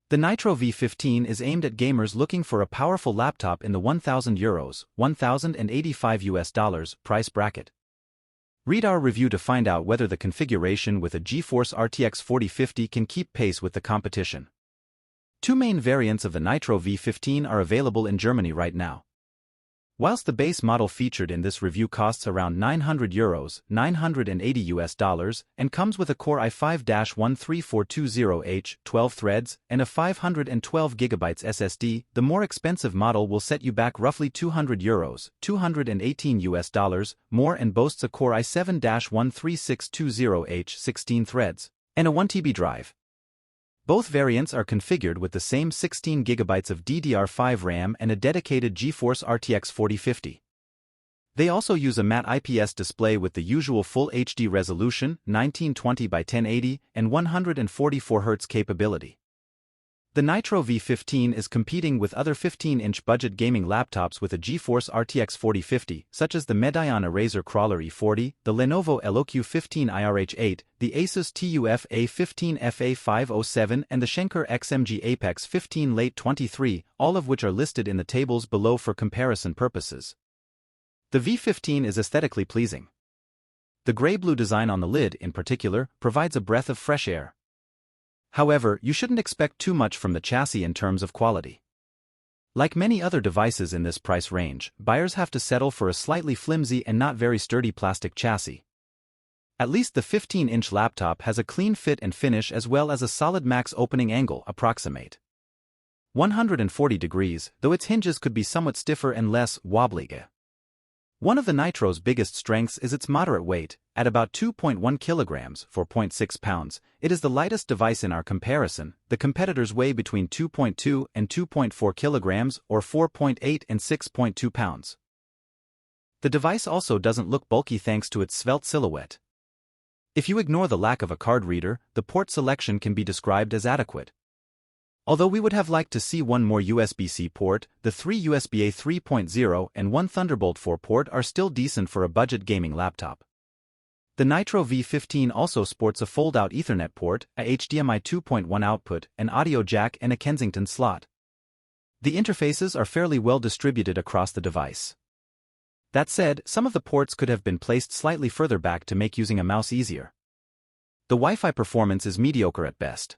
The Nitro V15 is aimed at gamers looking for a powerful laptop in the €1,000, $1,085 price bracket. Read our review to find out whether the configuration with a GeForce RTX 4050 can keep pace with the competition. Two main variants of the Nitro V15 are available in Germany right now. Whilst the base model featured in this review costs around €900, $980, and comes with a Core i5-13420H, 12 threads, and a 512GB SSD, the more expensive model will set you back roughly €200, $218 more and boasts a Core i7-13620H, 16 threads, and a 1TB drive. Both variants are configured with the same 16 GB of DDR5 RAM and a dedicated GeForce RTX 4050. They also use a matte IPS display with the usual Full HD resolution, 1920 by 1080, and 144 Hz capability. The Nitro V15 is competing with other 15-inch budget gaming laptops with a GeForce RTX 4050, such as the Medallion Razer Crawler E40, the Lenovo LOQ15 IRH8, the Asus TUF A15 FA507 and the Schenker XMG Apex 15 Late 23, all of which are listed in the tables below for comparison purposes. The V15 is aesthetically pleasing. The gray-blue design on the lid, in particular, provides a breath of fresh air. However, you shouldn't expect too much from the chassis in terms of quality. Like many other devices in this price range, buyers have to settle for a slightly flimsy and not very sturdy plastic chassis. At least the 15-inch laptop has a clean fit and finish as well as a solid max opening angle approximate 140 degrees, though its hinges could be somewhat stiffer and less wobbly. One of the Nitro's biggest strengths is its moderate weight. At about 2.1 kilograms, 4.6 pounds, it is the lightest device in our comparison. The competitors weigh between 2.2 and 2.4 kilograms or 4.8 and 6.2 pounds. The device also doesn't look bulky thanks to its svelte silhouette. If you ignore the lack of a card reader, the port selection can be described as adequate. Although we would have liked to see one more USB-C port, the 3 USB-A 3.0 and 1 Thunderbolt 4 port are still decent for a budget gaming laptop. The Nitro V15 also sports a fold-out Ethernet port, a HDMI 2.1 output, an audio jack and a Kensington slot. The interfaces are fairly well distributed across the device. That said, some of the ports could have been placed slightly further back to make using a mouse easier. The Wi-Fi performance is mediocre at best.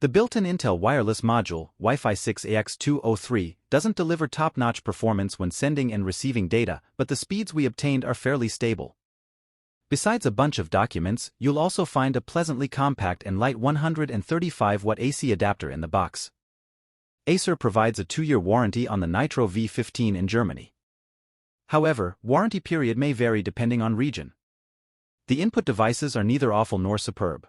The built-in Intel wireless module, Wi-Fi 6AX203, doesn't deliver top-notch performance when sending and receiving data, but the speeds we obtained are fairly stable. Besides a bunch of documents, you'll also find a pleasantly compact and light 135-watt AC adapter in the box. Acer provides a 2-year warranty on the Nitro V15 in Germany. However, warranty period may vary depending on region. The input devices are neither awful nor superb.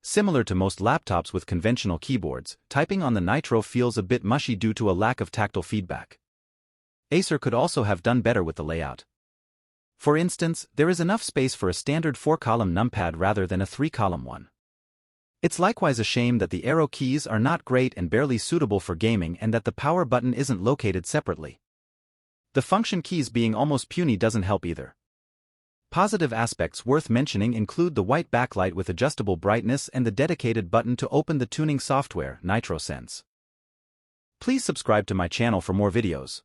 Similar to most laptops with conventional keyboards, typing on the Nitro feels a bit mushy due to a lack of tactile feedback. Acer could also have done better with the layout. For instance, there is enough space for a standard 4-column numpad rather than a 3-column one. It's likewise a shame that the arrow keys are not great and barely suitable for gaming and that the power button isn't located separately. The function keys being almost puny doesn't help either. Positive aspects worth mentioning include the white backlight with adjustable brightness and the dedicated button to open the tuning software, NitroSense. Please subscribe to my channel for more videos.